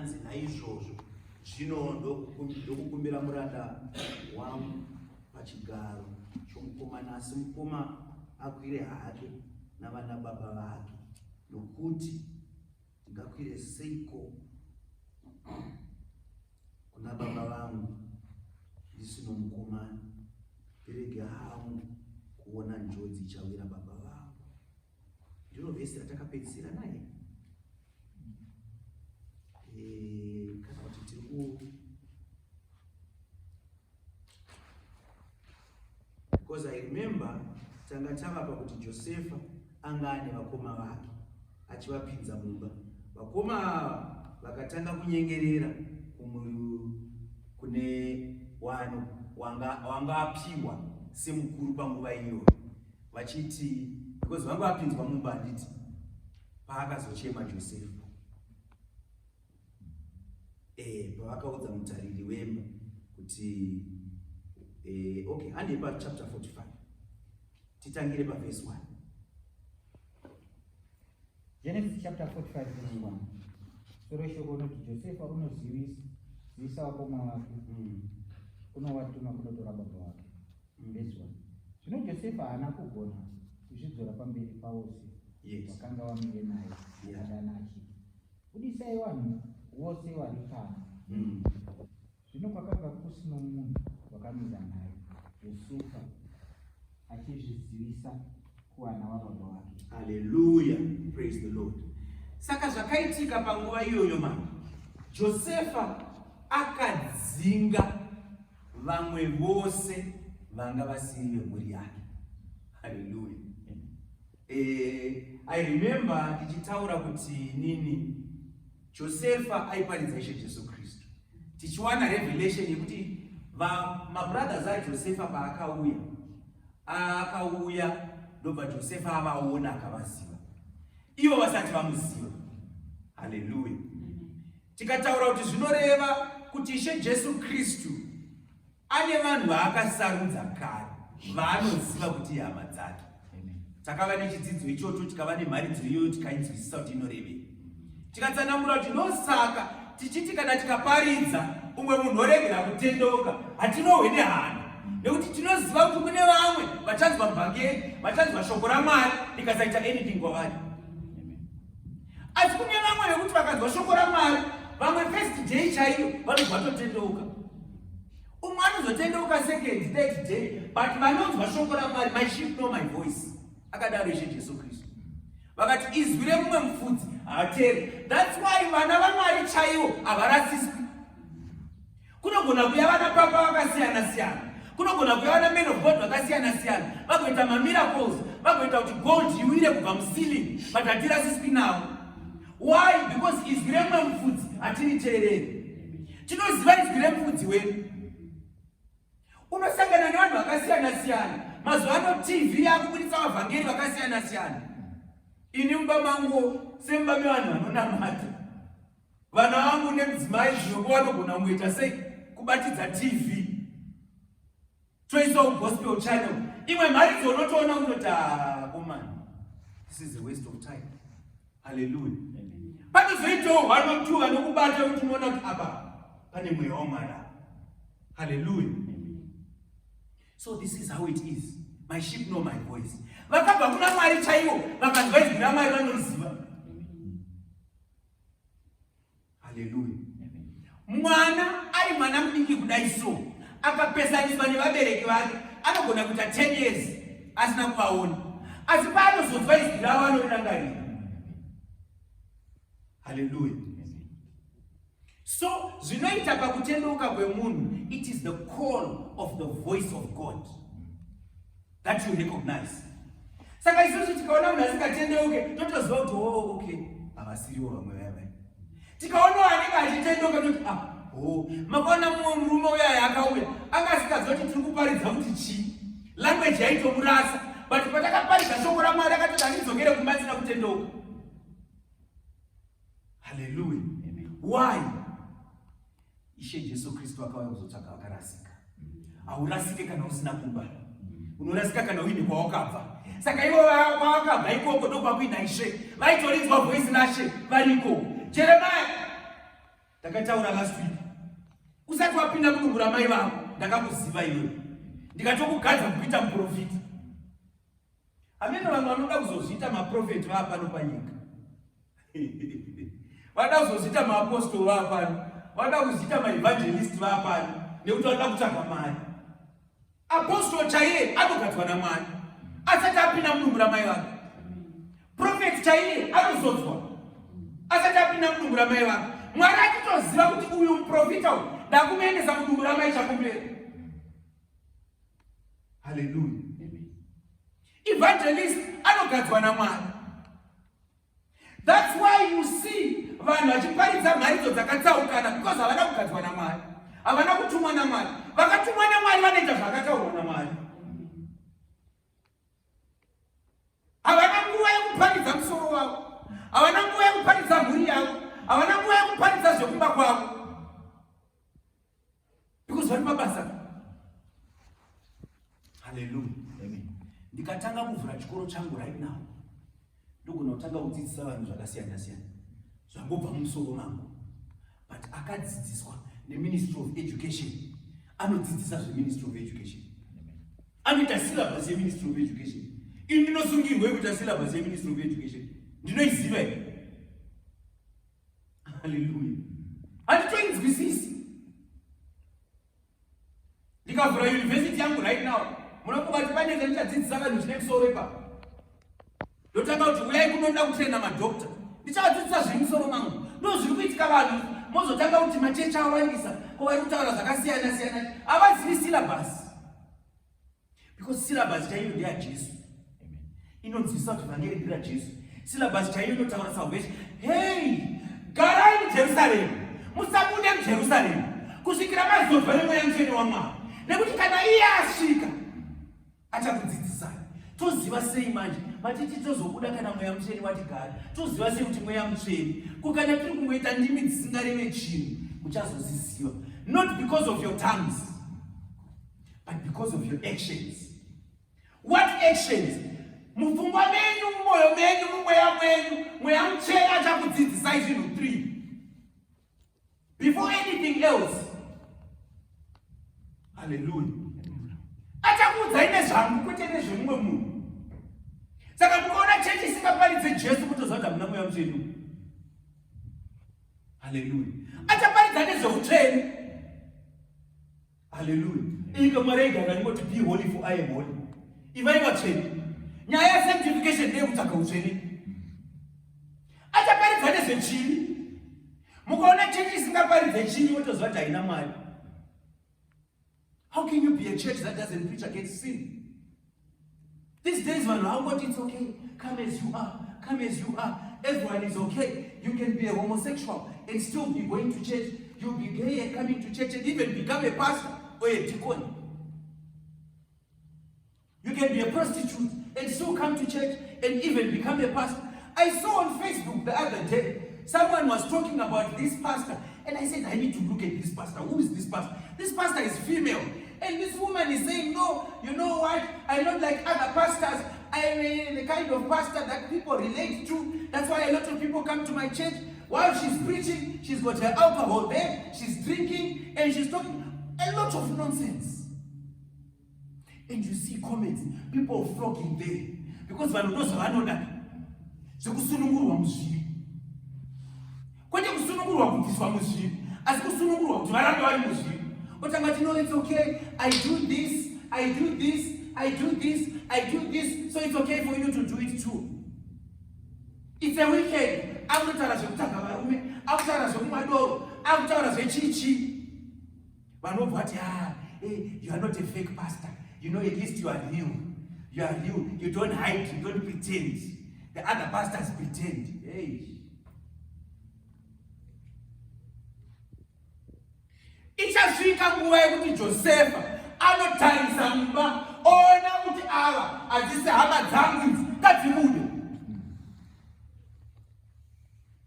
anzi naizvozvo zvino ndokukumbira muranda wangu pachigaro chomukomana, asi mukoma akwire hake navana baba vake, nokuti ndingakwire seiko kuna baba vangu ndisino mukomana? Ndirege hangu kuona njodzi ichawira baba vangu. Ndiro vhesi ratakapedzisira naye. Kana kuti tiri because I remember tanga tavapa kuti Josefa anga ane vakoma vake achivapinza mumba. Vakoma vakatanga kunyengerera kune wano wanga apiwa semukuru panguva iyoyo, vachiti because vanga vapinzwa mumba handiti paakazochema Josefa. Pavakaudza mutariri wemba kuti okay, handi pa chapter 45 titangire pa verse 1. Genesis chapter 45 verse 1. Soro shoko noti Josefa unozivisa wakoma wake unowatuma kunotora baba wake. Verse 1. Zvino Josefa haana kugona kuzvidzora pamberi pavose vakanga vamire naye adana achiti, budisai vanhu vose vari pano. Zvino kwakanga kusino munhu wakamira naye, Josefa achizvizivisa kuvana vababa vake. Hallelujah, praise the Lord. Saka zvakaitika panguva iyoyo mama, Josefa akadzinga vamwe vose vanga vasiri vemhuri yake. Hallelujah. I remember tichitaura kuti nini Josefa aiparidza Ishe Jesu Kristu. Tichiwana revelation yekuti mabrothers aJosefa paakauya ndobva Josefa avaona akavaziva, ivo vasati vamuziva. Hallelujah. Tikataura kuti zvinoreva kuti Ishe Jesu Kristu ane vanhu vaakasarudza kare vaanoziva kuti hama dzake. Takava nechidzidzo ichocho, tikava nemharidzo iyoyo, tikainzwisisa kuti inorevei. Tikatsanangura kuti nosaka tichiti kana tikaparidza umwe munhu oregera kutendeuka hatinohwe nehana, nekuti tinoziva kuti kune vamwe vachanzwa mbangeri, vachanzwa shoko raMwari rikasaita anything kwavari. Asi kune vamwe vekuti vakanzwa shoko raMwari, vamwe first day chaiyo vanobva vatotendeuka, umwe anozotendeuka second, third day, but vanonzwa shoko raMwari, my sheep know my voice. Akadaro Ishe Jesu Kristu. Vakati izwi remumwe mufudzi haateri. That's why vana vaMwari chaivo havarasiswi. Kunogona kuya vana papa vakasiyana siyana, kunogona kuya vana men of God vakasiyana siyana, vagoita mamiracles, vagoita kuti gold iwire kubva muceiling, but hatirasiswi navo. Why? Because izwi remumwe mufudzi hatiriteereri. Tinoziva izwi remufudzi wedu. Unosangana nevanhu vakasiyana siyana. Mazuva ano TV yakubuditsa vavhangeri vakasiyana siyana. Ini mumba mangu semba mevanhu vanonamata. Vana vangu nemudzimai zvinokuva vanogona kungoita sei kubatidza TV. Toisawo gospel channel. Imwe mharidzo unotoona unoti komana, this is a waste of time. Hallelujah. Panozoitawo one two vanokubata kuti unoona kuti apa pane mweya waMwari. Hallelujah. So this is how it is. My sheep know my voice. Vakabva kuna Mwari chaivo, vakanzwa izwi raMwari vanoriziva. Hallelujah. Mwana ari mwana mudiki kudai so, akapesaniswa nevabereki vake, anogona kuita 10 years asina kuvaona. Asi paanozonzwa izwi ravo anorirangarira. Hallelujah. So, zvinoita pakutendeuka kwemunhu, it is the call of the voice of God that you recognize. Saka isusu tikaona munhu asikatendeuke, totoziva kuti okay, havasiriwo vamwe vaya. Tikaona anenge achitendeuka toti makaona mumwe murume uya akauya, anga asingaziva kuti tiri kuparidza kuti chii. Language yaitomurasa, but patakaparidza shoko raMwari akatoti handidzokere kumba asina kutendeuka. Hallelujah. Why? Ishe Jesu Kristu akauya kuzotsvaka vakarasika. Haurasike kana usina kumba. Unorasika kana uine kwawakabva. Saka ivo kwawakabva ikoko ndokwakuina Ishe. Vaitorinzwa voice raShe variko. Jeremiah ndakataura last week. Usati wapinda mudumbu ramai vako ndakakuziva iwe. Ndikatokugadza kuita muprofita. Amene vanhu vanoda kuzozviita maprofeti vaapano panyika. Vada kuzozviita maapostoli vaapano. Vada kuzviita maevangelist vaapano. Nekuti vanoda kutsvaga mari. Apostoli chaiye anogadzwa naMwari. Asati apinda mudumbu ramai vake. Prophet chaiye anozodzwa. Asati apinda mudumbu ramai vake. Mwari achitoziva kuti uyu muprofita uyu ndakumuendesa mudumbu ramai chakumberi. Hallelujah. Evangelist anogadzwa naMwari. That's why you see vanhu vachiparidza mharidzo dzakatsaukana because havana kugadzwa naMwari. Havana kutumwa naMwari. Vakatumwa naMwari vanoita zvakataurwa naMwari. Havana nguva yekuparidza musoro wavo. Havana nguva yekuparidza mhuri yavo. Havana nguva yekuparidza zvekumba kwavo. Because vari mabasa. Hallelujah. Amen. Ndikatanga kuvhura chikoro changu right now. Ndokunotanga kudzidzisa vanhu zvakasiyana siyana. Zvangobva mumusoro mangu. But akadzidziswa neMinistry of Education. Anodzidzisa zveMinistry of Education. Anoita syllabus yeMinistry of Education. Ini ndinosungirwe kuita syllabus yeMinistry of Education. Ndinoiziva here. Hallelujah. Handitoinzwisisi. Ndikavhura university yangu right now. Munokubati pane zvandichadzidzisa vanhu zvine musoro ipapo. Ndotanga kuti uyai kunoda kutraina madhokta. Ndichavadzidzisa zviri musoro mangu. Ndozviri kuitika vanhu. Mozotanga kuti machechi awandisa kuvari kutaura zvakasiyana siyana. Havazivi syllabus. Because syllabus chaiyo ndeyaJesu. Inonzwisa kuti vhangeri nderaJesu. Syllabus chaiyo inotaura salvation. Hey! Garai muJerusarema. Musabude muJerusarema. Kusvikira mazobva nemweya mutsvene waMwari. Nekuti kana iye asvika achakudzidzisai. Toziva sei manje? Matiti tozobuda kana mweya mutsvene watigara. Toziva sei kuti mweya mutsvene. Kukana tiri kungoita ndimi dzisingareve chinhu muchazoziziva. Not because of your tongues, but because of your actions. What actions? Mupfungwa menyu, mumwoyo menyu, mumweya mwenyu, mweya mutsvene achakudzidzisai zvinhu 3. Before anything else. Hallelujah. Achakuudzai nezvangu kwete nezvemumwe munhu. Saka mukaona chechi isingaparidze Jesu mutoziva kuti hamuna mweya mutsvene. Hallelujah. Achaparidza nezveutsvene. Hallelujah. Ika Mwari igara ngoti be holy for I am holy. Ivai vatsvene. Nyaya yasanctification ndeyekutsvaga utsvene. Achaparidza nezvechivi. Mukaona chechi isingaparidze chivi mutoziva kuti haina Mwari. How can you be a church that doesn't preach against sin? These days, man, how about it's okay? Come as you are. Come as you are. Everyone is okay. You can be a homosexual and still be going to church. You'll be gay and coming to church and even become a pastor or a deacon. You can be a prostitute and still come to church and even become a pastor. I saw on Facebook the other day, someone was talking about this pastor. And I said, I need to look at this pastor. Who is this pastor? This pastor is female. And this woman is saying, no, you know what? I'm not like other pastors. I'm the kind of pastor that people relate to. That's why a lot of people come to my church. While she's preaching, she's got her alcohol there. She's drinking and she's talking a lot of nonsense. And you see comments, people flocking there. Because vanhu ndozvavanoda. Zvekusunungurwa muzvivi. Kwete kusunungurwa kubviswa muzvivi. Asi kusunungurwa kuti varambe vari muzvivi. Otanga, you know, it's okay. I do this, I do this, I do this, I do this. So it's okay for you to do it too. It's a weekend. Akutaura zvekutanga varume, akutaura zvekumadoro, akutaura zvechichi. Vanobva vati, you are not a fake pastor. You know, at least you are real. You are real. You don't hide, you don't pretend. The other pastors pretend. Hey. Ichasvika nguva yekuti Josefa anotarisa mumba ona kuti ava hadzisi hama dzangu idzi ngadzibude.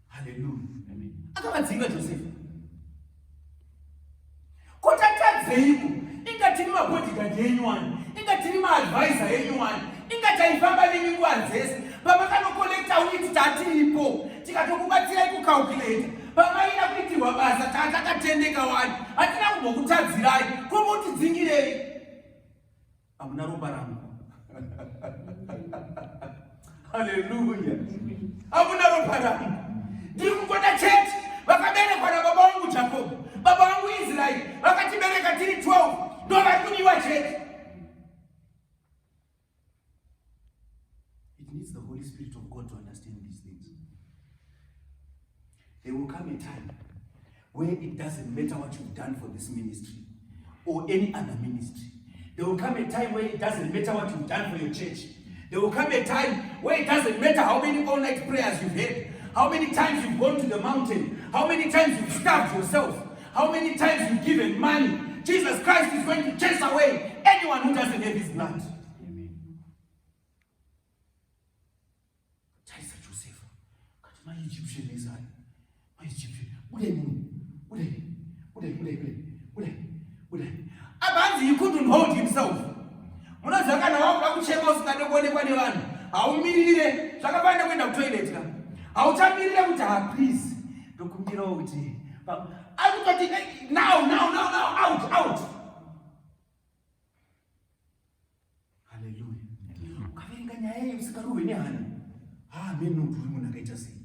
Hallelujah. Akavadzinga Josefa. Kuti atadzeiko? Inga tiri mabodyguard yenyu wani, inga tiri maadvisor yenyu wani, inga taifamba nemi nguva dzese. Pamakanokolekta witi tatiripo, tikatokubatsirai kucalculate. Pamaina kuitirwa basa makatendeka wani, hatina kumbokutadzirai, kumbotidzingirei. Hamuna ropa rangu. Haleluya. Hamuna ropa rangu. Ndiri kungoda chete, vakaberekwa nababa vangu Jacob, baba vangu Israeli, vakatibereka tiri 12, ndo varikudiwa chete. It needs the Holy Spirit of God to understand these things. There will come a time where it doesn't matter what you've done for this ministry or any other ministry. There will come a time where it doesn't matter what you've done for your church. There will come a time where it doesn't matter how many all-night prayers you've had, how many times you've gone to the mountain, how many times you've starved yourself, how many times you've given money. Jesus Christ is going to chase away anyone who doesn't have his blood. Josefa, my Egyptian is my Egyptian. Abanzi, he couldn't hold himself. Munazakana wako kuchema usikadobonekwa ne vanhu. Haumirire, zvakafana kuenda kutoilet ka. Hauchamirire kuti please. Ndokumbira kuti akutoti now out. Hallelujah. Ukaverenga nyaya iyi usikaruhwe nehana. Mimi uri munhu akaita sei.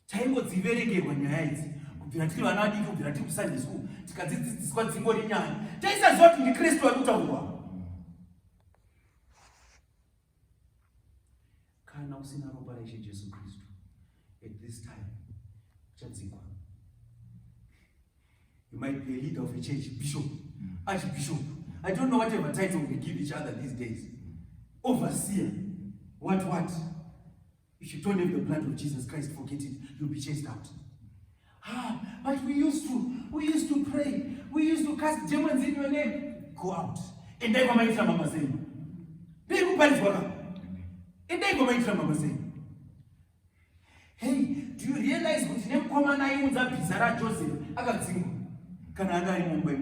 Taingodziverekerwa nyaya idzi. Kubvira tiri vana vadiki, kubvira tiri kuSunday school, tikadzidziswa dzingori nyaya. Taisaziva kuti ndiKristu arikutaurwa. Kana usina ropa raIshe Jesu Kristu, at this time, uchadzikwa. You might be a leader of a church, bishop, archbishop. I don't know whatever title we give each other these days. Overseer, what? If you don't have the blood of Jesus Christ, forget it. You'll be chased out. But we used to pray. We used to cast demons in your name. Go out. And then come into Mama saying, hey, do you realize what name common I use up Zara Joseph? I got single. Can I die in Mumbai?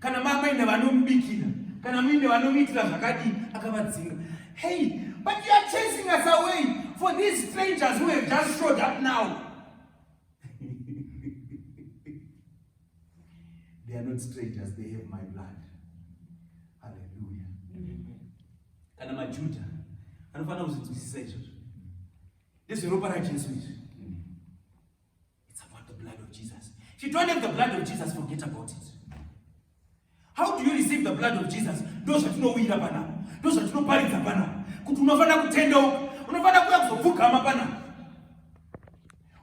Can a mama never know me? Can I mean never know me? I can't sing. Hey, but you are chasing us away for these strangers who have just showed up now. They are not strangers, they have my blood. Hallelujah. Kana majuda anofana kuzvinzwisisa izvozvo. Ndizvo ropa raJesu izvi. It's about the blood of Jesus. If you don't have the blood of Jesus, forget about it. How do you receive the blood of Jesus? Ndo zvatinowira panapa, ndo zvatinoparidza panapa, kuti unofana kutendeuka, unofana kuuya kuzopfugama panapa.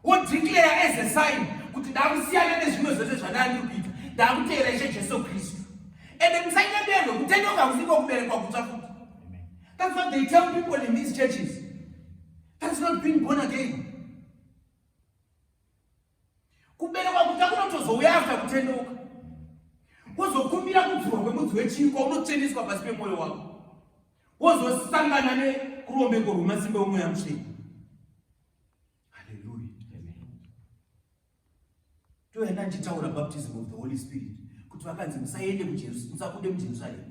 What declare as a sign kuti ndakusiyana nezvimwe zvose zvandandiri kuita, ndakutevera Ishe Jesu Kristu. And musainyenderwe kutendeuka kusiko kuberekwa kutsva futi. That's what they tell people in these churches. That's not being born again. Kuberekwa kutsva kunotozouya after kutendeuka. Wozokumbira kudzurwa kwemudzi wechingwa, unotendeswa pasi pemwoyo wako. Wozosangana nekurombeko rwemasimba omweya mutsvene. Hallelujah. Toenda ndichitaura baptism of the Holy Spirit. Kuti vakanzi musaende musabude muJerusarema.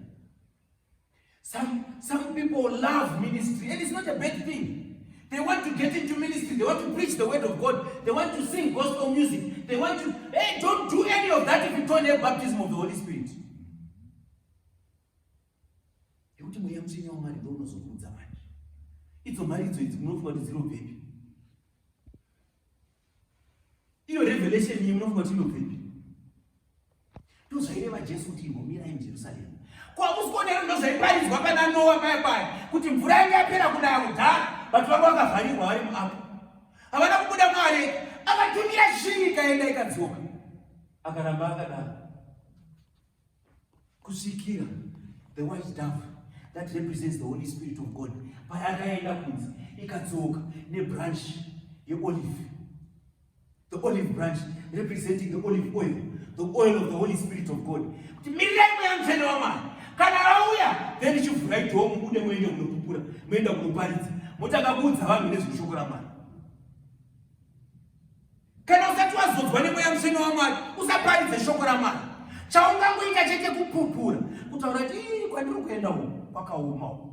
Some people love ministry, and it's not a bad thing. They want to get into ministry. They want to preach the word of God. They want to sing gospel music. They want to... Hey, don't do any of that if you don't have baptism of the Holy Spirit. It's a marriage, it's not what is real baby. Your revelation, you know what you know, baby. Those are never just what you will in Jerusalem. Kwa musikone ndozaiparizwa wakana Noah bye kuti mvura yanga yapera kudaya kudhara vatu vanga vakavharirwa vari muapo havana kubuda mwari akatumira shiri ikaenda ikadzoka akaramba akadaro kusvikira the white dove that represents the Holy Spirit of God payakaenda kunzi ikadzoka nebranch yeolive, the olive branch representing the olive oil, the oil of the Holy Spirit of God. Kuti mirirai mweya mutsvene waMwari. Kana rauya, then chivhura idhomu mude muende kunopupura, muenda kunoparidza, motanga kuudza vanhu nezveshoko raMwari. Kana usati wazodzwa nemweya mutsvene waMwari, usaparidze shoko raMwari. Chaungangoita chete kupupura, kutaura kuti kwandiri kuenda uko kwakaoma uko.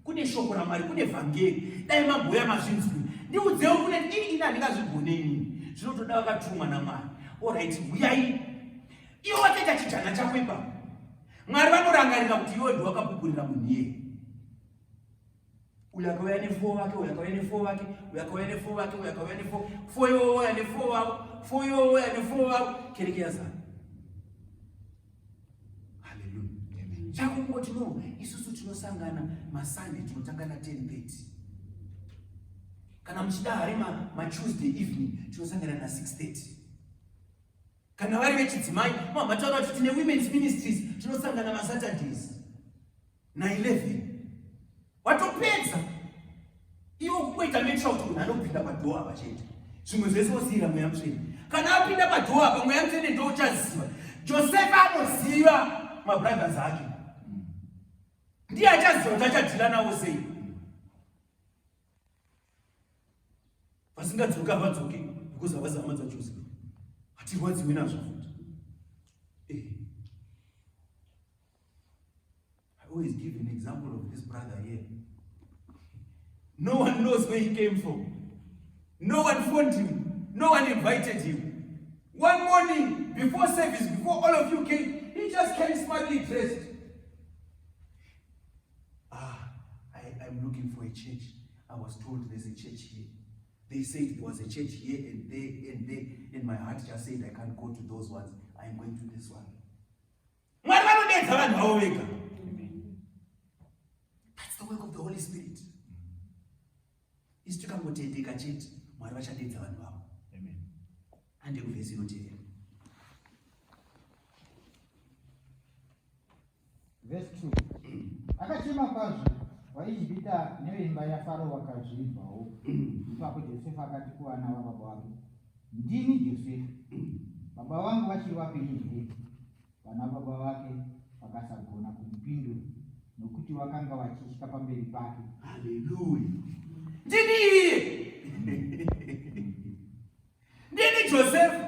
Kune shoko raMwari, kune vhangeri, dai mabhuya mazvinzwi. Ndiudzewo kune ini handingazvigone inini. Zvinotoda vakatumwa naMwari. Alright, uyai Iwo wakaita chijana chako ipapo. Mwari vanorangarira kuti iwe ndiwe wakapupurira munhu iye. Uyu akauya ne4 wake, uyu akauya ne4 wake, uyu akauya ne4 wake, uyu akauya ne4, 4 iwo wauya ne4 wavo, 4 iwo wauya ne4 wavo, kereke yazana. Hallelujah. Chako kungoti no, isusu tinosangana maSunday tinotangana 10:30. Kana muchida hari maTuesday evening tinosangana na 6:30. Kana vari vechidzimai, mataura kuti tine women's ministries tinosangana maSaturdays na 11. Watopedza iwo kuita make sure kuti anopinda padhoa apa chete. Zvimwe zvese osiyira mweya mutsvene. Kana apinda padhoa apa mweya mutsvene ndo uchaziva. Josefa anoziva mabrothers ake. Ndiye achaziva kuti achadhila nawo sei. Vasingadzoka vadzoke because havasi hama dzaJosefa. Hatirwadziwi nazvo futi. I always give an example of this brother here. No one knows where he came from. No one phoned him. No one invited him. One morning, before service, before all of you came, he just came smartly dressed. I'm looking for a church. I was told there's a church here. They said there was a church here and there, and my heart just said I can't go to those ones. I'm going to this one. That's the work of the Holy Spirit. Isu tikangotendeka chete, Mwari vachadedza vanhu vavo. Amen. Hande kuvhesi inoteera. Verse 2. Akachema kwazvo vaIjipita neveimba yaFaro vakazvinzwawo. Ipapo Josefa akati kuvana vababa vake, ndini Josefa. Baba vangu vachiri vapenyu here? Vana baba vake vakasagona kumupindura nokuti vakanga vachitya pamberi pake. Hallelujah. Ndini Josefa.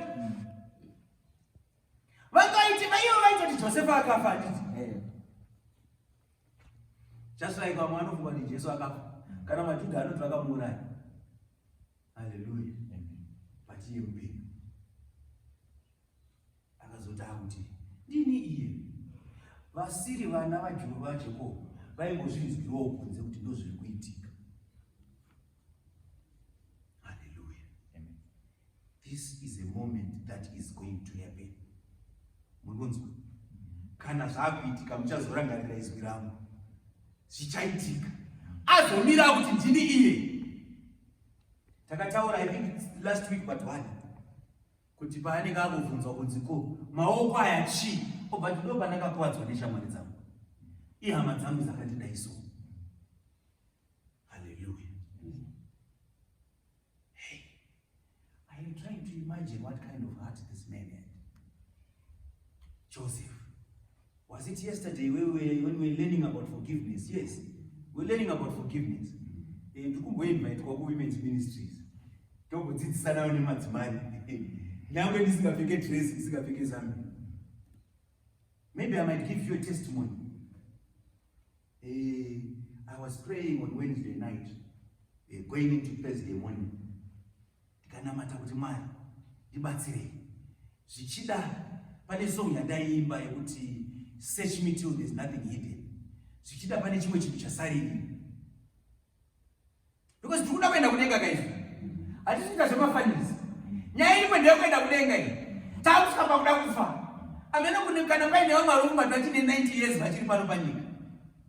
Vangaiti vaivo vaitoti Josefa akafa handiti. Just like vamwe vanofunga kuti Jesu akafa. Kana maJudha anoti vakamuuraya. Hallelujah. But iye mupenyu. Akazoti akuti ndini iye. Vasiri vana vaJakobo vaingozvinzwirawo kunze kuti ndozviri kuitika. This is a moment that is going to happen. Munonzwa? Kana zvakuitika muchazorangarira izwi rangu. Zvichaitika. Azomira kuti ndini iye. Takataura I think last week but one. Kuti paanenge akubvunzwa kunzi ko maoko aya chi? Obva ndo pandakakuwadzwa neshamwari dzangu. Ihama dzangu dzakandida iso. Hallelujah. I'm trying to imagine what kind of heart this man had. Joseph. Was it yesterday when we were learning about forgiveness? Yes, we're learning about forgiveness. Invite kwa women's ministries. Tokudzidzisana nemadzimai. Nyangwe ndisingapfeke dress, ndisingapfeke zambi. Maybe I might give you a testimony. I was praying on Wednesday night, going into Thursday morning. Ndikanamata kuti Mwari ndibatsirei. Zvichida pane song yandaiimba yekuti search me till there's nothing hidden. Zvichida pane chimwe chinhu chasarira. Because tikuda kuenda kudenga guys. Hatisiita zvemafanisi. Nyaya iri kwenda kuenda kudenga iyi. Takusvika pakuda kufa. Amene kunikana paine vamwe varume vachine 90 years vachiri pano panyika.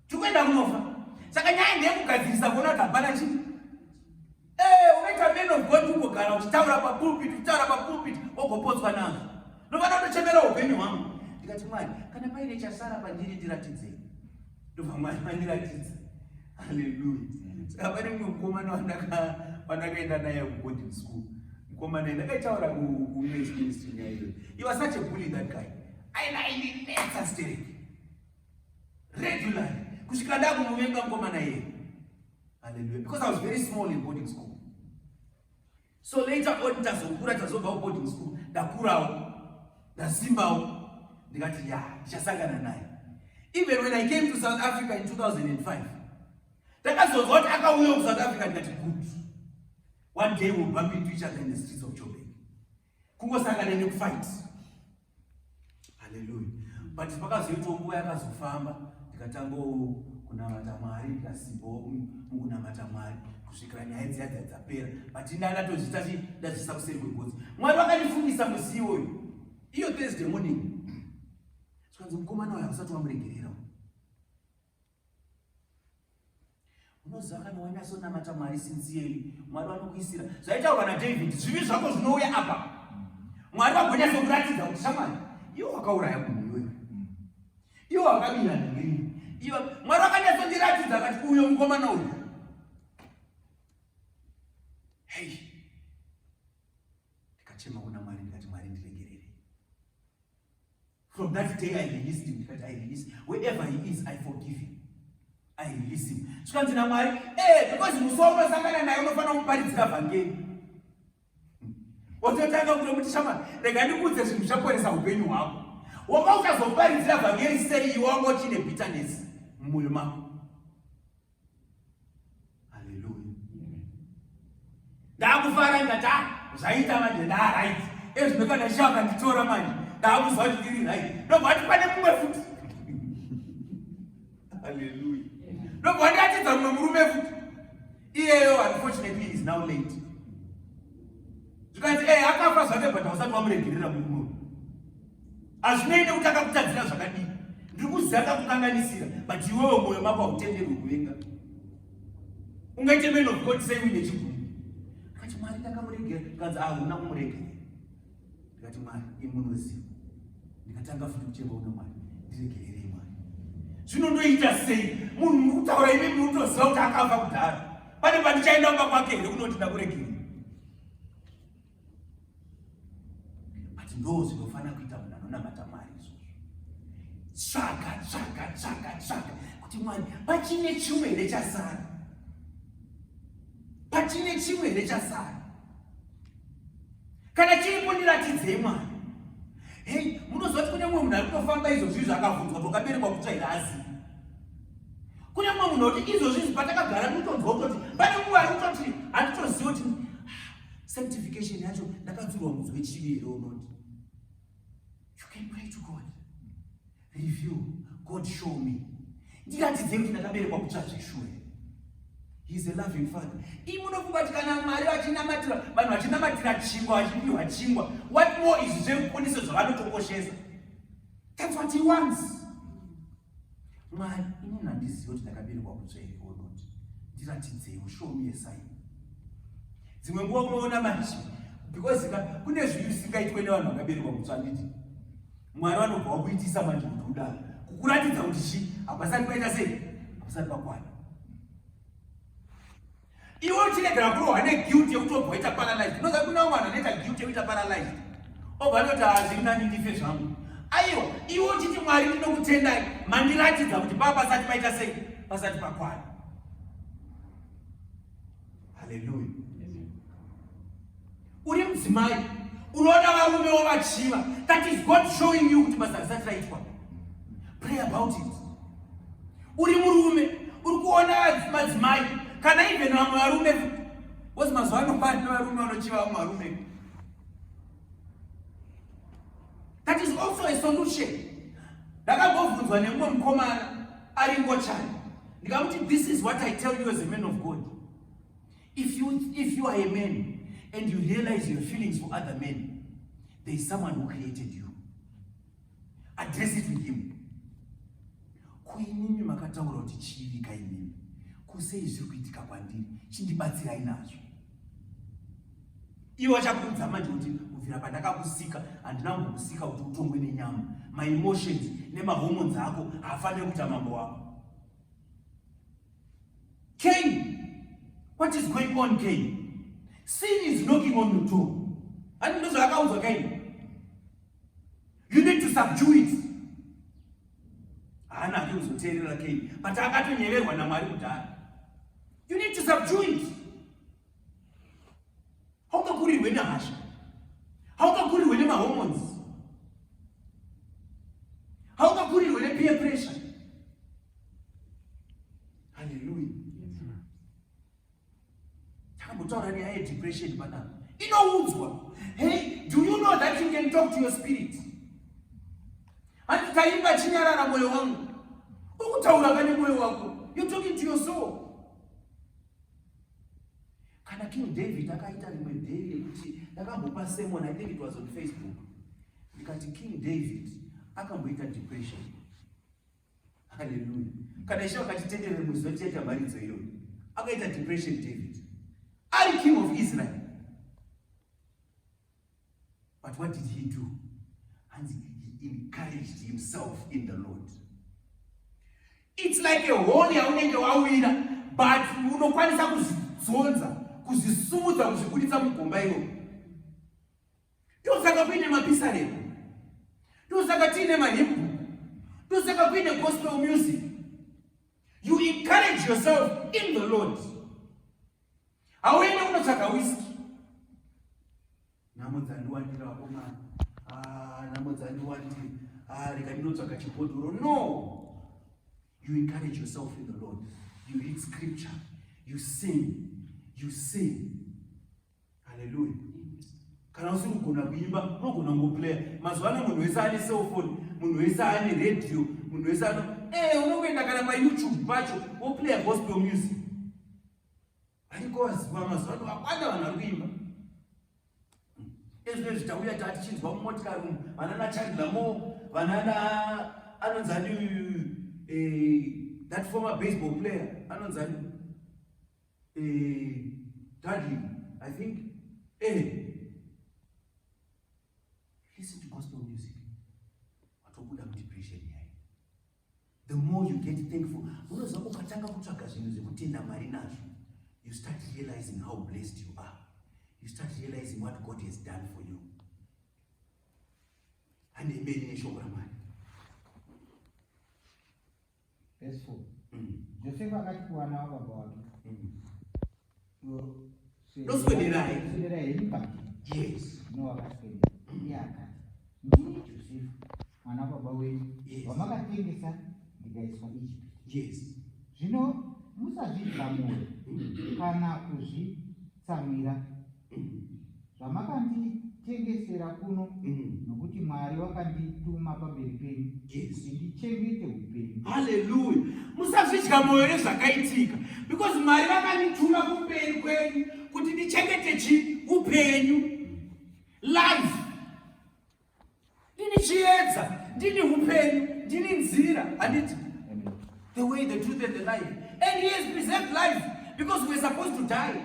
Tikuenda kunofa. Saka nyaya ndeyekugadzirisa kuona kuti hapana chii. Unaita men of God kugara uchitaura papulpit, ogopotswa nazvo. Ndovana kuchemera upenyu hwangu. Ndikati Mwari, kana paine chasara pandiri ndiratidzei. Ndobva Mwari mandiratidza. Hallelujah. Saka pane mumwe mukomana wandakaenda naye kuboarding school. Mukomana ndakaitaura kumen's ministry nyaya iyoyo. He was such a bully, that guy. Ainetsa stereki. Regularly. Kusvika ndakumuvenga mukomana iye. Hallelujah. Because I was very small in boarding school. So later on, tazokura tazobva boarding school, ndakurawo, ndasimbawo, ndikati ndichasangana naye. Even when I came to South Africa in 2005, ndakazozwa kuti akauya ku South Africa, ndikati good. One day we'll bump into each other in the streets of Joburg. Kungosangana nekufight. Hallelujah. But pakazoita nguva yakazofamba ndikatanga kunamata Mwari ndikasimbawo mukunamata Mwari kusvikira nyaya dziya dzapera. But ndatozvita ndazvisa kuseri kwegotsi. Mwari vakandifundisa musi iwoyo. Iyo Thursday morning. Skanzi mukomana uyu hausati wamuregerera. Unoziva kana wanyasonamata Mwari sincerely, Mwari vanokuisira. Zvaitaurwa naDavid, zvivi zvako zvinouya apa. Mwari vagonyatsokuratidza kuti shamwari, iwo wakauraya munhu iwewe. Iwo wakabira ndingiri. Mwari vakanyatsondiratidza kuti uyo mukomana uyu. Hey. Ndikachema kuna Mwari ndikati Mwari ndiregerere. From that day I released him. Ndikati I release. Wherever he is, I forgive him. I release him. Skanzi na Mwari, because musomo unosangana naye unofana kumuparidzira vhangeri. Ototanga kutomuti shamwari, rega ndikudze zvinhu zvaporesa upenyu hwako. Wanga ukazoparidzira vhangeri sei iwe wanga uchine bitterness mumwoyo mako. Hallelujah. Ndakufara ndati zvaita manje ndaright. Ezvinokana shaka nditora manje. Ndakuziva kuti ndiri right. Ndobva kuti pane mumwe futi. Hallelujah. Ndobva ndiratidza mumwe murume futi. Iyeyo unfortunately is now late. Zvikanzi akafa zvake but hausati wamuregerera murume. Hazvinei nekuti akakutadzira zvakadii. Ndiri kuziva akakukanganisira but iwewe mwoyo mako hautenderwi kuvenga. Ungaite man of God sei uine chigumi. Ndikati Mwari ndakamuregera. Ndikanzi huna kumuregera. Ndikati Mwari imunoziva. Ndikatanga futi kuchema una Mwari. Ndiregererei Mwari. Zvinondoita sei? Munhu mukutaura imi munotoziva kuti akafa kudhara. Pane pandichaenda kumba kwake here kunoti ndakuregera. But ndo zvinofana kuita munhu anonamata Mwari izvozvo. Tsvaga kuti Mwari pachine chimwe here chasara. Pachine chimwe here chasara. Kana chiripo ndiratidzei Mwari. Hey, munoziva kuti kune mumwe munhu ari kutofamba izvozvi zvakabvunzwa tokaberekwa kutsvaira azivi. Kune mumwe munhu kuti izvozvi patakagara mutonzwa kutoti pane mumwe ari kutoti handitozivi kuti sanctification yacho ndakadzurwa mudzi wechivi here unoti. You can pray to God. Review. God show me. Ndiratidzei kuti ndakaberekwa kutsvazveshure. He is a loving father. Imunofunga kuti kana Mwari vachinamatira, vanhu vachinamatira chingwa, vachipiwa chingwa, what more is zvekukundisa zvavanotokoshesa? That's what he wants. Mwari, inini handizivi kuti ndakaberekwa kutsva here or not. Ndiratidzei, show me a sign. Dzimwe nguva unoona manje, because kune zvinhu zvisingaitwe nevanhu vakaberekwa kutsva handiti. Mwari vanobva wakuitisa manje kuti udaro. Kukuratidza kuti chi, hapasati paita sei? Hapasati pakwana. Iwe uchiregera kurohwa neguilt yekutobva waita paralyzed. Unoziva kuna mwana anoita guilt yekuita paralyzed. Obva anoti hazviri nani ndife zvangu. Aiwa, iwe uchiti Mwari ndinokutendai, mandiratidza kuti papa pasati paita sei? Pasati pakwana. Hallelujah. Uri mudzimai, unoona varumewo vachiva. That is God showing you kuti basa risati raitwa. Pray about it. Uri murume, uri kuona madzimai. Kana even vamwe varume bosi mazuva ano pane varume vanochiva vamwe varume. That is also a solution. Ndakambobvunzwa nemumwe mukomana ari ngochani. Ndikamuti this is what I tell you as a man of God. If you are a man and you realize your feelings for other men, there is someone who created you. Address it with him. Kuinini makataura kuti chivi kainini. Kusei zviri kuitika kwandiri, chindibatsirai nazvo. Iwe wachakuudza manje kuti kubvira pandakakusika handina kungokusika kuti utongwe nenyama. My emotions nemahormones ako haafaniri kuita mambo wako. Cain, what is going on, Cain? Sin is knocking on your door. And you know zvakaudzwa Cain. You need to subdue it. Haana kuzoteerera Cain, but akatonyeverwa naMwari kudhara. You need to subdue it. Haukakurirwe nehasha. Haukakurirwe nemahormones. Haukakurirwe nepeer pressure. Hallelujah. Takambotaura nenyaya yedepression panapa. Inoudzwa. Hey, do you know that you can talk to your spirit? Handi taimba chinyarara moyo wangu. Ukutaura kane moyo wako. You're talking to your soul. Kana King David akaita rimwe day yekuti ndakambopa sermon, I think it was on Facebook. Ndikati King David akamboita depression. Hallelujah. Kana isho akatitendere muzoteta maridzo iyo. Akaita depression David. Ari king of Israel. But what did he do? And he encouraged himself in the Lord. It's like a holy aunenge wawina, but unokwanisa kuzonza, kuzisumuza, kuzikudisa mugomba iyo. Ndosaka kuine mapisa leko. Ndosaka tine mahimbu. Ndosaka kuine gospel music. You encourage yourself in the Lord. Awene unotsvaka whisky. Namudzandiwandira wakomana. Namudzandiwandira. Reka ndinotsvaka chibhodhoro. No. You encourage yourself in the Lord. You read scripture. You sing. You sing. Hallelujah. Kana usiri kugona kuimba, unogona ngoplaya. Mazuva munhu wese ane cellphone, munhu wese ane radio, munhu wese unongoenda kana paYouTube pacho woplaya gospel music. Ariko waziva mazuva ano vakwanda vanhu vari kuimba. Ezvino zvitauya tati chinzwa mumotikari umu, vanana Chandler Moore, vanana anonzani that former baseball player, anonzani Dudley, I think. Listen to gospel music. The more you get thankful, you start realizing how blessed you are. You start realizing what God has done for you. And Verse 4. Josefa akati kuwana baba wake. Yes. No akasema. Akati. Ndini Josefa mwana baba wetu. Wamakatengesa ndikaiswa Egypt. Yes. Zvino musazvidlamura kana kuzvitsamwira zvamakanditengesera kuno, nokuti Mwari wakandituma pamberi penyu kuti ndichengete upenyu. Hallelujah. Musazvidya moyo nezvakaitika, because Mwari vakandituma kumberi kwenyu kuti ndichengete upenyu. Life. Ndini chiedza, ndini upenyu, ndini nzira. And the way, the truth, and the life. And He has preserved life because we're supposed to die.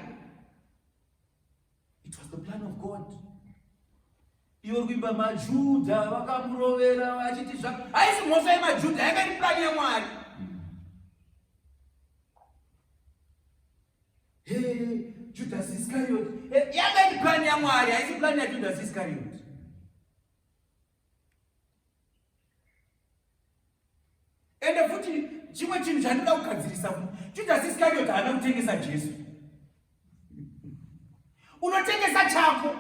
It was the plan of God. Iwo kuimba maJudha vakamurovera vachiti zvako. Haisi mhosva yemaJudha, yakari plan yaMwari. Judas Iscariot. Yakari plan yaMwari, haisi plan yaJudas Iscariot. Ende futi chimwe chinhu chandinoda kugadzirisa, Judas Iscariot haana kutengesa Jesu. Unotengesa chako.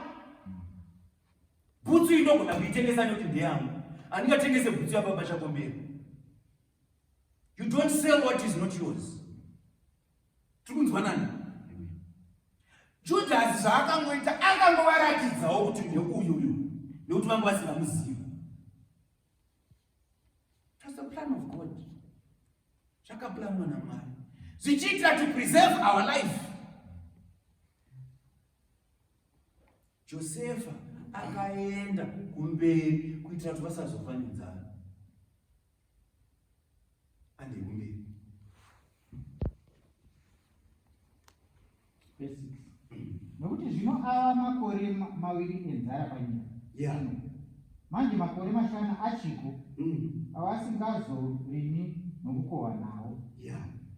Bhutsu inogona kuitengesa nekuti ndeyangu. Handingatengese bhutsu yababa chako mberi. You don't sell what is not yours. Tikunzwanani? Judas zvaakangoita akangovaratidzawo kuti ndeuyu nekuti vanga vasingamuzivi. It was the plan of God. Zvakaplanwa naMwari. Zvichiitira to preserve our life. Josefa akaenda kumberi kuitira kuti vasazofanidzana. Ande kumberi. Verse 6. Nokuti zvino ava makore maviri enzara panyika. Manje makore mashanu achiko avasingazorimi nokukohwa nawo.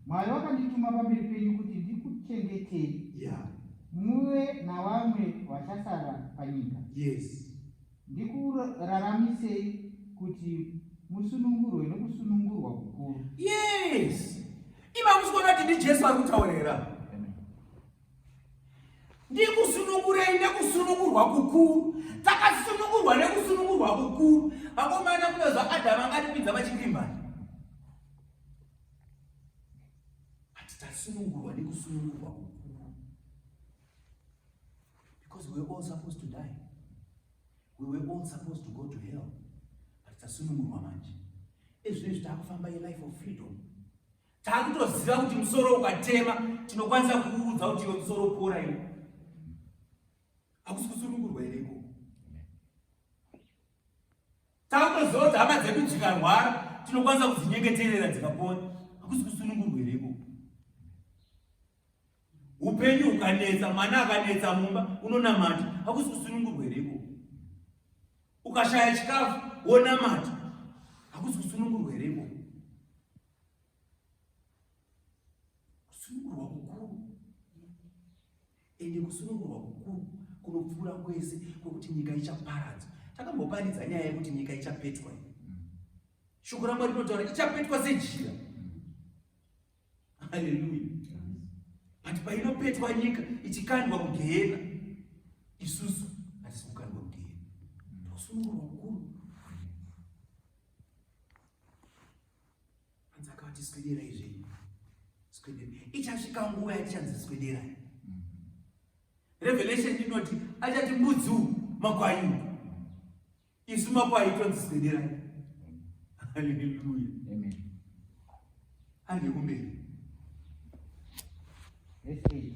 Mwari wakandituma pamberi penyu kuti ndikuchengetei muve navamwe vachasara panyika. Ndikuraramisei kuti musunungurwe nokusunungurwa kukuru. Ima musikuona kuti ndiJesu ari kutaurira. Ndikusunungurei nekusunungurwa kukuru. Takasunungurwa nekusunungurwa kukuru. Vakomana kunozva Adhamu angatipinza vachirimbana. Tasunungurwa nekusunungurwa kukuru. Because we were all supposed to die. We were all supposed to go to hell. But tasunungurwa manje. Ezvinezvi takufamba life of freedom. Takutoziva kuti musoro ukatema tinokwanisa kuudza kuti iwe musoro pora iwe. Hakusi kusunungurwa here iko. Takutoziva kuti hama dzedu dzikarwara tinokwanisa kudzinyengeterera dzikapona. Hakusi kusunungurwa here iko. Upenyu ukanetsa, mwana akanetsa mumba unonamata. Hakusi kusunungurwa here iko. Ukashaya chikafu wonamata. Hakusi kusunungurwa here iko. Kusunungurwa kukuru. Ende kusunungurwa kukuru kunopfuura kwese kwekuti nyika ichaparadzwa. Takamboparidza nyaya yekuti nyika ichapetwa. Shoko raMwari rinotaura ichapetwa sejira. Haleluya. But painopetwa nyika ichikandwa kugehena, isusu hatisi kukandwa kugehena. Kusunungurwa kukuru. Hanzi akavati swedera izvi. Swedera. Ichasvika nguva yatichanzi swedera. Revelation inoti achati mbudzi makwai. Isu makwai tonzi swedera. Hallelujah. Amen. Handi kumberi. Verse 8.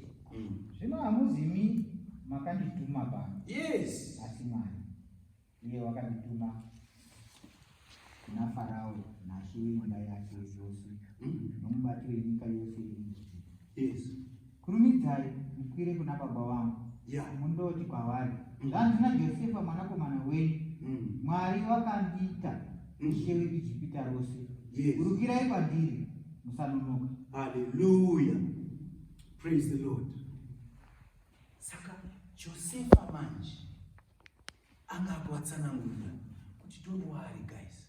Zvino hamuzimi makandituma pano. Yes. Asi Mwari iye wakandituma kuna Farao nashe wenyika yake yose nomubati wenyika yose yeIjipiti. Yes. Kurumidzai mukwire kuna baba vangu. Yeah. Mundoti kwavari, zvanzi naJosefa mwanakomana wenyu, Mwari wakandiita ishe weIjipita rose. Yes. Burukirai kwandiri, musanonoka. Hallelujah. Praise the Lord. Saka Josefa manje angapatsanangurira kuti don't worry guys.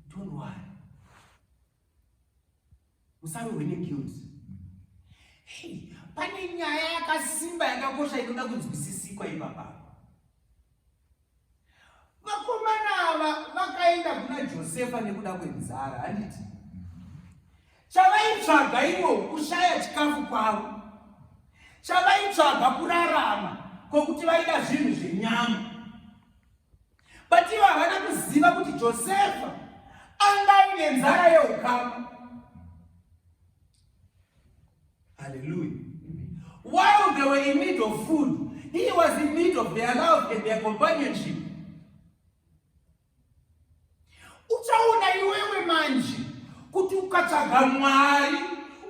Don't worry. Musawe neguilt. Hey, pane nyaya yakasimba yakakosha inoda kunzwisisikwa ipapa. Vakomana ava vakaenda kuna Josefa nekuda kwenzara, handiti? Chavaitsvaga ivo kushaya chikafu kwavo. Chavaitsvaga kurarama kwokuti vaida zvinhu zvenyama. But ivo havana kuziva kuti Josefa angaine nzara yeukama. Hallelujah. While they were in need of food, he was in need of their love and their companionship. Uchaona iwewe manje kuti ukatsvaga Mwari,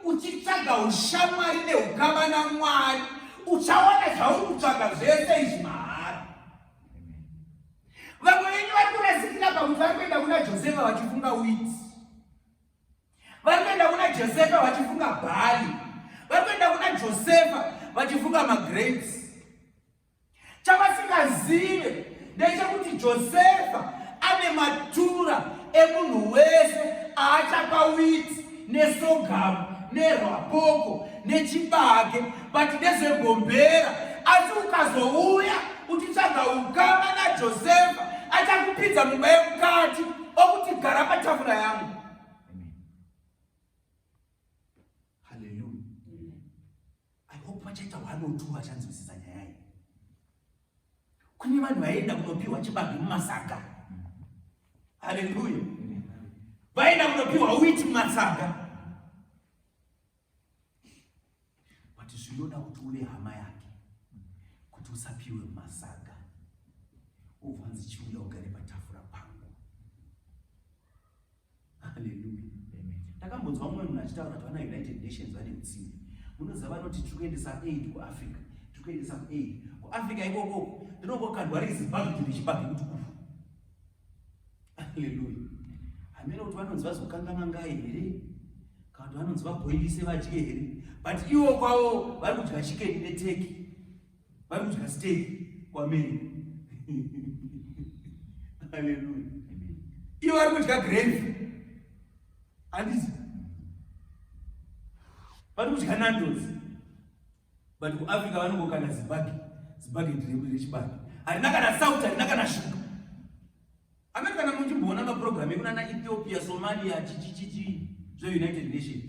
uchitsvaga ushamwari neukama naMwari, uchaona zvauri kutsvaga zvese izvi mahara. Vamwe venyu vari kurasikira pakuti vari kuenda kuna Josefa vachifunga wheat. Vari kuenda kuna Josefa vachifunga barley. Vari kuenda kuna Josefa vachifunga magrapes. Chavasingazive ndechekuti Josefa ane matura emunhu wese aachapa wheat nesogamu nerwapoko nechibage but nezvegombera. Asi ukazouya uchitsvaga ukama naJosefa achakupidza mumba yemukati okuti gara patafura yangu. Hallelujah. I hope vachaita 1 or 2 vachanzwisisa nyaya iyi. Kune vanhu vaenda kunopiwa chibage mumasaga. Hallelujah. Vaenda kunopiwa wheat mumasaga. But zvinoda kuti uve hama yake kuti usapiwe mumasaga. Uvanzi chiuya ugare patafura pangu. Hallelujah. Takambonzwa mumwe munhu achitaura kuti vana United Nations vane utsimbe. Munoziva vanoti tiri kuendesa aid kuAfrica. Tiri kuendesa aid. KuAfrica ikoko ndinongokandwa riZimbabwe nechibage kuti kufu. Hallelujah. Hamena kuti vanonzi vazokanganwa ngai here, kana kuti vanonzi vabhoilise vadye here. But iwo kwavo vari kudya chicken neteki. Vari kudya steak kuAmerica. Hallelujah. Iwo vari kudya gravy. Handiti? Vari kudya nandozi. But kuAfrica vanongokanda zibage ndirechibage. Harina kana sauti, harina kana shuga. Amene kana munjimboona maprogram ekunana Ethiopia, Somalia, chichichichi zveUnited Nations.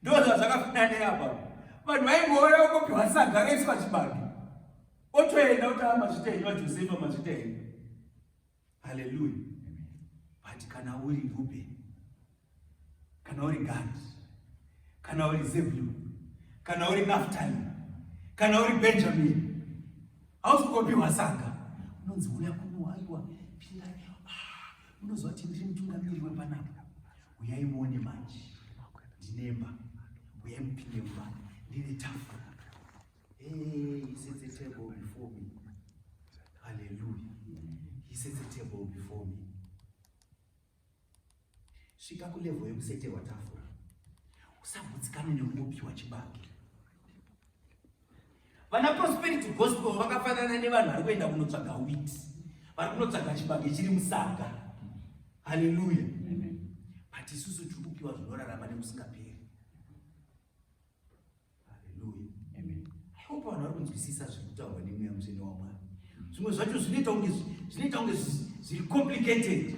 Ndo zvakafanana neapa. Vanhu vaingouya ukopiwa saga raiswa chibage. Otoenda kuti mazvitenyu vaJosefa mazvitenyu. Hallelujah. But kana uri Reuben, kana uri Gad, kana uri Zebulun, kana uri Naphtali, kana uri Benjamin, hausikombiwa sanga. Unonzi uya kunohaiwa pirai. Unozwa kuti ndiri mutungamiri wepanapa. Uyai muone manje. Ndinemba. Uyai mupinde mumba. Ndine tafura. He sets a table before me. Hallelujah. He sets a table before me. Svika kulevel yekuseterwa tafura. Usagutsikane nekupiwa chibage. Vana prosperity gospel vakafanana nevanhu vari kuenda kunotsvaga wheat. Vari kunotsvaga chibage chiri musaga. Hallelujah. But isusu tiri kupiwa zvinorarama nekusingaperi. Hallelujah. I hope vanhu vari kunzwisisa zviri kutaurwa nemweya mutsvene waMwari. Zvimwe zvacho zvinoita kunge zviri complicated.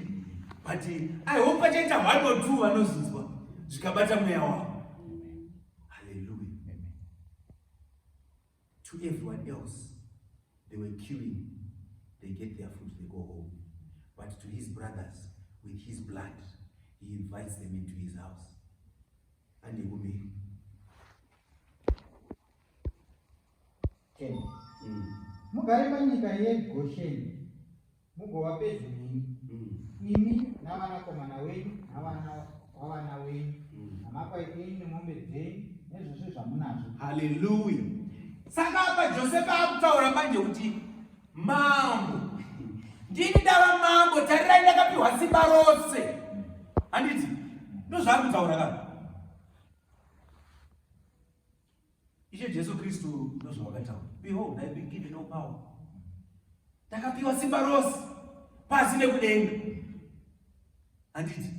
But I hope pachaita 1 or 2 vanozvinzwa zvikabata mweya wavo. Hallelujah. To everyone else, they were queuing. They get their food, they go home. But to his brothers, with his blood, he invites them into his house. And they will make. Mugare panyika yeGosheni, mugova pedyo neni, imi navanakomana venyu navana vavana venyu, namakwai enyu nemombe dzenyu nezvose zvamunazvo. Hallelujah. Saka apa Josefa akutaura manje kuti mambo, ndini ndava mambo, tarirai ndakapiwa simba rose. Handiti ndozvaakutaura kana Ishe Jesu Kristu ndozvaakataura. Behold, I have been given no power. Ndakapiwa simba rose pasi nekudenga. Handiti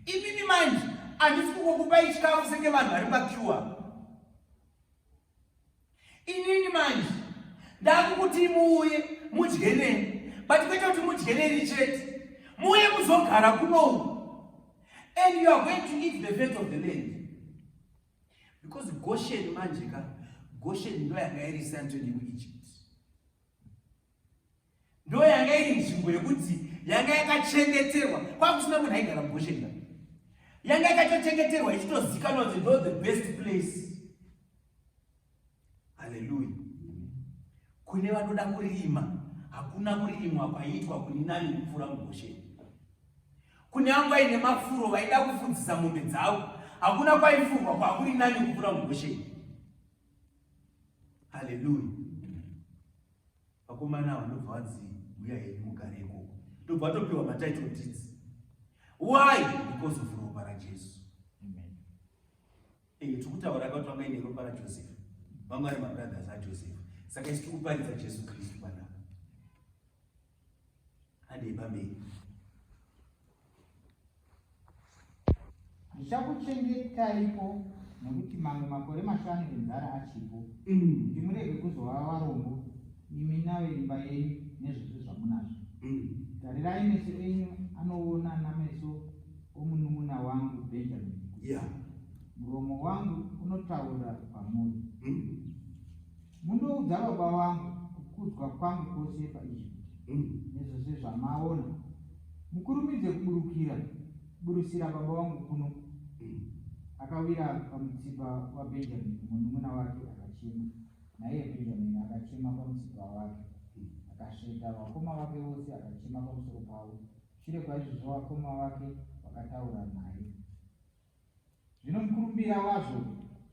imimi manje handisi kungokupai chikafu senge vanhu vari pakiwa. Inini manje ndakukuti muuye mudye neni, but kwete kuti mudye neni chete, muuye muzogara kunoku. And you are going to eat the fat of the land. Because Goshen manje Goshen ndo yanga iri santoni kuEgypt. Ndo yanga iri nzvimbo yekuti yanga yakachengeterwa. Kwakusina munhu aigara muGoshen. Yanga yakachengeterwa ichitozikanwa kuti ndo the best place. Hallelujah. Kune vanoda kurima, hakuna kurimwa kwaiitwa kuni nani kupfuura muGosheni. Kune vanga ine mafuro vaida kufudzisa mombe dzavo, hakuna kwaifurwa kwakuri nani kupfuura muGosheni. Hallelujah. Vakomana vanobva vanzi uya henyu mugare ikoko. Ndobva vatopiwa matitle deeds. Why? Because of ropa raJesu. Tikutaura kuti vanga ine ropa raJosefa. Vamwe vari mabrothers aJosefa. Saka isi tikuparidza Jesu Kristu panapa. Handei pamberi. Ndichakuchengetaipo nokuti mamwe makore 5 enzara achipo. Ndimurege kuzova varombo imi naveimba yenyu nezvose zvamunazvo. Tarirai meso enyu anoona nameso omunun'una wangu Benjamin. Muromo wangu unotaura pamwoyo. Mundoudza baba wangu kukudzwa kwangu kwose paIjipiti nezvose zvamaona. Mukurumidze burusira baba wangu kuno. Akawira pamutsipa waBenjamin, munun'una wake akachema. Naye Benjamin akachema pamutsipa wake. Akasveta vakoma vake vose akachema pamusoro pavo. Shure kwaizvozvo vakoma vake vakataura naye. Zvino mukurumbira wazvo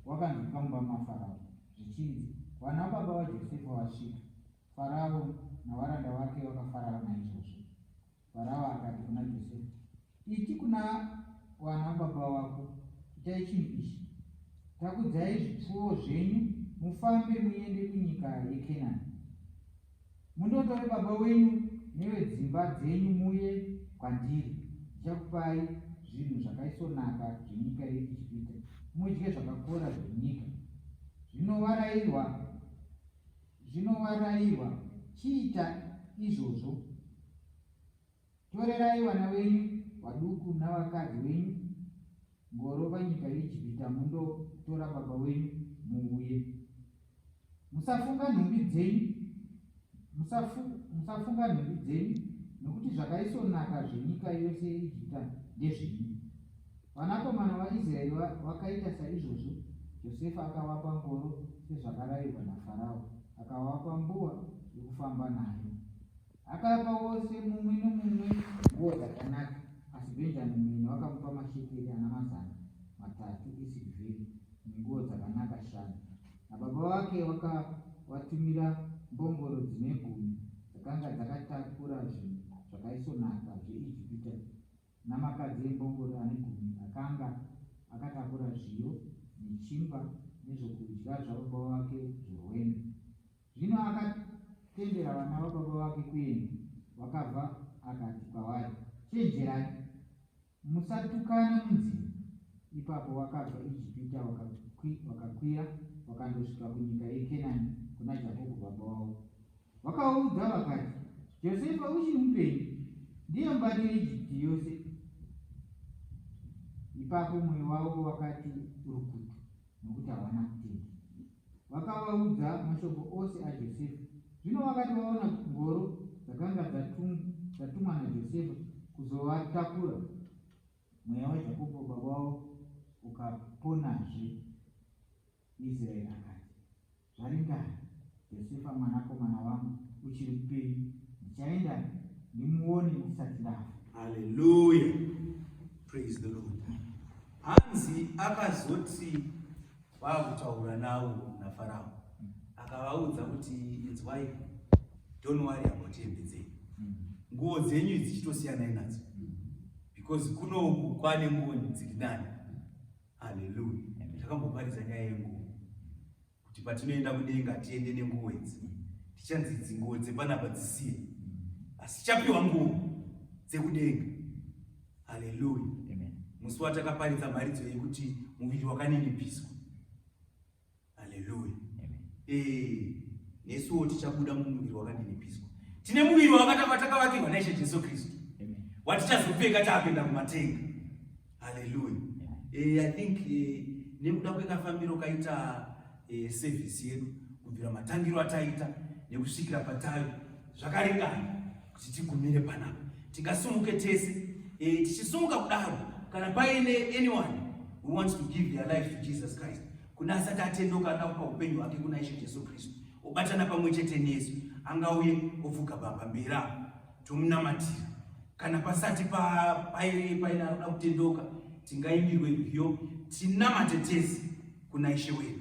wakanzi pamumba maFarao zvichinzi, vana baba vaJosefa vasvika. Farao navaranda vake vakafara naizvozvo. Farao akati kuna Josefa, iti kuna vana baba vako, itai chinhu ichi: takudzai zvipfuwo zvenyu mufambe muende kunyika yeKenani. Mundotore baba wenyu nevedzimba dzenyu muye kwandiri. Ndichakupai zvinhu zvakaisvonaka zvenyika yeIjipiti, mudye zvakakora zvenyika. Zvinovarayirwa, chiita izvozvo. Torerai vana venyu vaduku navakadzi venyu ngoro panyika yeIjipiti, mundotora baba wenyu muuye. Musafunga nhumbi dzenyu, nokuti zvakaisvonaka zvenyika yose yeIjipita ndezvenyu. Vanakomana vaIsraeri vakaita saizvozvo. Josefa akavapa ngoro sezvakarayirwa naFarao, akavapa mbuva yokufamba nayo. Akapa wose mumwe nomumwe nguo dzakanaka, asi Bhenjamini vakamupa mashekeri ana 300 esirivheri nenguo dzakanaka 5. Nababa vake vakavatumira mbongoro dzine 10 dzakanga dzakatakura zvinhu zvakaisvonaka zveIjipita, namakadzi embongoro ane 10 akanga akatakura zviyo nechingwa nezvokudya zvababa vake zvorwendo. Zvino akatendera vana vababa vake kuenda. Vakabva akati kwavari, chenjerai, musatukana munzira. Ipapo vakabva Ijipita vakakwira vakandosvika kunyika yeKenani kuna Jakobho baba wavo. Vakaudza vakati, Josefa uchiri mupenyu, ndiye mubati weIjipiti yose. Ipapo mwoyo wavo wakati urukutu, nokuti havana kutenda. Vakavaudza mashoko ose aJosefa. Zvino vakati vaona ngoro dzakanga dzatumwa naJosefa kuzovatakura, mweya waJakobho baba wavo ukaponazve. Israeri akati, zvaringana, Josefa mwanakomana wangu uchiri mupenyu, ndichaenda ndimuone ndisati ndafa. Hallelujah. Praise the Lord. Hanzi akazoti vakutaura navo naFarao, akavaudza kuti inzwai, don't worry about everything. Nguo dzenyu dzichitosiyana nadzo, because kunoku kwane nguo dziri nani. Hallelujah. Takamboparidza nyaya yenguo kuti patinoenda kudenga tiende nenguo idzi. Tichanzi idzi nguo dzepanapa dzisiye, asi chapiwa nguo dzekudenga. Hallelujah. Amen. Musi watakaparidza mharidzo yekuti muviri wakaninipiswa. Hallelujah. Amen. Nesuwo tichabuda mumuviri wakaninipiswa. Tine muviri watakavakirwa naIshe Jesu Kristu. Amen. Watichazopfeka taapinda kumatenga. Hallelujah. I think nekuda kwekafambiro kaita service yedu, kubvira matangiro ataita nekusvikira patayo, zvakaringana kuti tigumire panapa. Tingasumuke tese, tichisumuka kudaro kana paine anyone who wants to give their life to Jesus Christ, kuna asati atendoka akaupa upenyu hwake kuna Ishe Jesu Kristu, obatana pamwe chete nesu, angauye ovuka pamberi tomunamatira. Kana pasati paina kutendoka, tingaimirwe rwiyo tinamate tese kuna Ishe wedu.